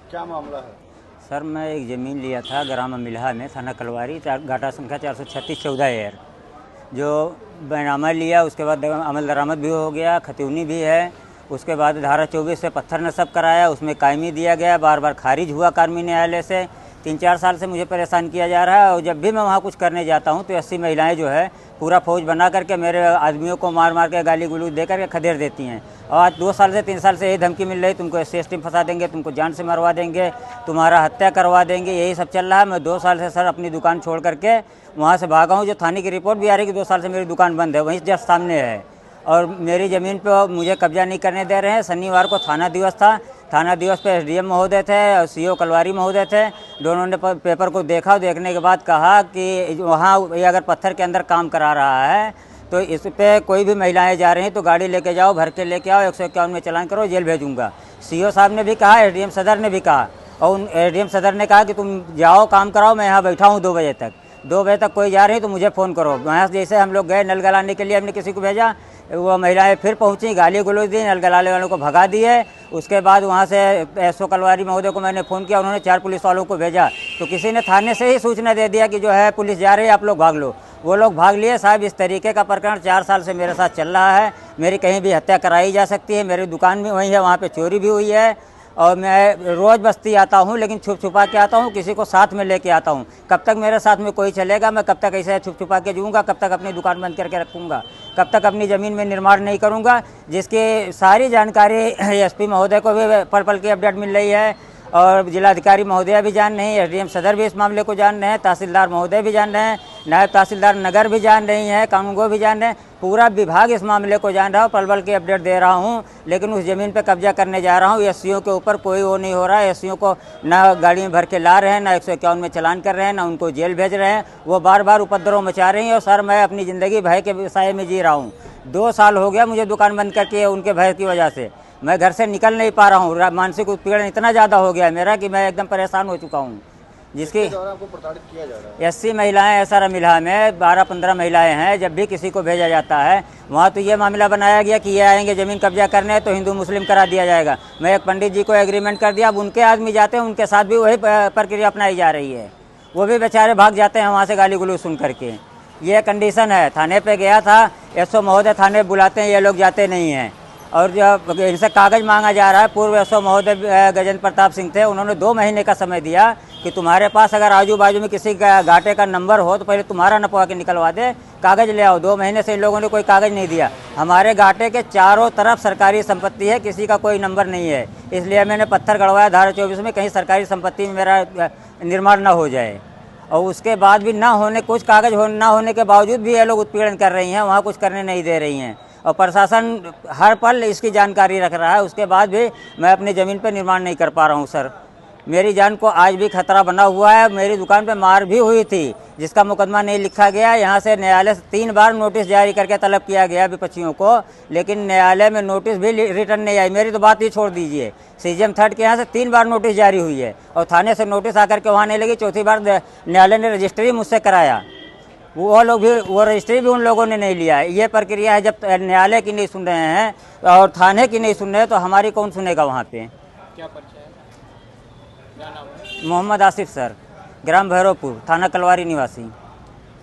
क्या मामला है? सर मैं एक ज़मीन लिया था ग्राम मिल्हा में, थाना कलवारी, गाटा संख्या 436 14 एयर, जो बैनामा लिया। उसके बाद अमल दरामद भी हो गया, खतौनी भी है। उसके बाद धारा 24 से पत्थर नस्ब कराया, उसमें कायमी दिया गया, बार बार खारिज हुआ कानूनी न्यायालय से। 3-4 साल से मुझे परेशान किया जा रहा है। और जब भी मैं वहाँ कुछ करने जाता हूँ तो 80 महिलाएं जो है पूरा फौज बना करके मेरे आदमियों को मार मार के गाली गलौज दे करके खदेड़ देती हैं। और आज 2 साल से 3 साल से यही धमकी मिल रही, तुमको SC में फंसा देंगे, तुमको जान से मरवा देंगे, तुम्हारा हत्या करवा देंगे, यही सब चल रहा है। मैं 2 साल से सर अपनी दुकान छोड़ करके वहाँ से भागा हूँ। जो थाने की रिपोर्ट भी आ रही है कि 2 साल से मेरी दुकान बंद है, वहीं जस्ट सामने है। और मेरी ज़मीन पर मुझे कब्जा नहीं करने दे रहे हैं। शनिवार को थाना दिवस था, थाना दिवस पे SDM महोदय थे और CO कलवारी महोदय थे। दोनों ने पेपर को देखा, देखने के बाद कहा कि वहाँ अगर पत्थर के अंदर काम करा रहा है तो इस पे कोई भी महिलाएं जा रही हैं तो गाड़ी लेके जाओ, भर के लेके आओ, 151 में चालान करो, जेल भेजूंगा। CO साहब ने भी कहा, SDM सदर ने भी कहा। और SDM सदर ने कहा कि तुम जाओ, काम कराओ, मैं यहाँ बैठा हूँ 2 बजे तक। 2 बजे तक कोई जा रही तो मुझे फ़ोन करो। वहाँ जैसे हम लोग गए नल गलाने के लिए, हमने किसी को भेजा, वो महिलाएं फिर पहुंची, गाली गलौज दी, नल गलाने वालों को भगा दिए। उसके बाद वहाँ से SO कलवारी महोदय को मैंने फ़ोन किया, उन्होंने 4 पुलिस वालों को भेजा। तो किसी ने थाने से ही सूचना दे दिया कि जो है पुलिस जा रही है, आप लोग भाग लो। वो लोग भाग लिए। साहब इस तरीके का प्रकरण 4 साल से मेरे साथ चल रहा है। मेरी कहीं भी हत्या कराई जा सकती है। मेरी दुकान भी वहीं है, वहाँ पे चोरी भी हुई है। और मैं रोज़ बस्ती आता हूँ, लेकिन छुप छुपा के आता हूँ, किसी को साथ में लेके आता हूँ। कब तक मेरे साथ में कोई चलेगा? मैं कब तक ऐसे छुप छुपा के जीऊँगा? कब तक अपनी दुकान बंद करके रखूँगा? कब तक अपनी ज़मीन में निर्माण नहीं करूँगा? जिसकी सारी जानकारी SP महोदय को भी पल पल की अपडेट मिल रही है और जिलाधिकारी महोदय भी जान रही हैं, SDM सदर भी इस मामले को जान रहे हैं, तहसीलदार महोदय भी जान रहे हैं, नायब तहसीलदार नगर भी जान रही हैं, कानूनगो भी जान रहे हैं। पूरा विभाग इस मामले को जान रहा है। पल पल की अपडेट दे रहा हूं, लेकिन उस ज़मीन पे कब्जा करने जा रहा हूं। SCO के ऊपर कोई वो नहीं हो रहा है। SCO को ना गाड़ी में भर के ला रहे हैं, ना 151 में चालान कर रहे हैं, ना उनको जेल भेज रहे हैं। वो बार बार उपद्रव मचा रही हैं। और सर मैं अपनी ज़िंदगी भय के साए में जी रहा हूँ। 2 साल हो गया मुझे दुकान बंद करके, उनके भय की वजह से मैं घर से निकल नहीं पा रहा हूँ। मानसिक उत्पीड़न इतना ज़्यादा हो गया है मेरा कि मैं एकदम परेशान हो चुका हूँ। जिसके द्वारा आपको प्रताड़ित किया जा रहा है? 80 महिलाएं SR मिल्हा में 12-15 महिलाएं हैं। जब भी किसी को भेजा जाता है वहाँ तो ये मामला बनाया गया कि ये आएंगे ज़मीन कब्जा करने तो हिंदू मुस्लिम करा दिया जाएगा। मैं एक पंडित जी को एग्रीमेंट कर दिया। अब उनके आदमी जाते हैं, उनके साथ भी वही प्रक्रिया अपनाई जा रही है। वो भी बेचारे भाग जाते हैं वहाँ से गाली गलौज सुन करके। ये कंडीशन है। थाने पर गया था, SO महोदय थाने बुलाते हैं, ये लोग जाते नहीं हैं। और जो इनसे कागज़ मांगा जा रहा है, पूर्व SO महोदय गजेंद्र प्रताप सिंह थे, उन्होंने 2 महीने का समय दिया कि तुम्हारे पास अगर आजू बाजू में किसी का घाटे का नंबर हो तो पहले तुम्हारा नपवा के निकलवा दे, कागज़ ले आओ। 2 महीने से इन लोगों ने कोई कागज़ नहीं दिया। हमारे घाटे के चारों तरफ सरकारी संपत्ति है, किसी का कोई नंबर नहीं है। इसलिए मैंने पत्थर गड़वाया धारा 24 में, कहीं सरकारी संपत्ति में मेरा निर्माण न हो जाए। और उसके बाद भी ना होने, कुछ कागज़ ना होने के बावजूद भी ये लोग उत्पीड़न कर रही हैं, वहाँ कुछ करने नहीं दे रही हैं। और प्रशासन हर पल इसकी जानकारी रख रहा है। उसके बाद भी मैं अपनी ज़मीन पर निर्माण नहीं कर पा रहा हूँ। सर मेरी जान को आज भी खतरा बना हुआ है। मेरी दुकान पे मार भी हुई थी, जिसका मुकदमा नहीं लिखा गया। यहाँ से न्यायालय से 3 बार नोटिस जारी करके तलब किया गया विपक्षियों को, लेकिन न्यायालय में नोटिस भी रिटर्न नहीं आई। मेरी तो बात ही छोड़ दीजिए, CGM 3rd के यहाँ से 3 बार नोटिस जारी हुई है और थाने से नोटिस आकर के वहाँ नहीं लगी। 4थी बार न्यायालय ने रजिस्ट्री मुझसे कराया, वो लोग भी, वो रजिस्ट्री भी उन लोगों ने नहीं लिया। ये प्रक्रिया है। जब न्यायालय की नहीं सुन रहे हैं और थाने की नहीं सुन रहे हैं तो हमारी कौन सुनेगा वहाँ पे? क्या परिचय है? क्या नाम है? मोहम्मद आसिफ सर, ग्राम भैरवपुर, थाना कलवारी निवासी।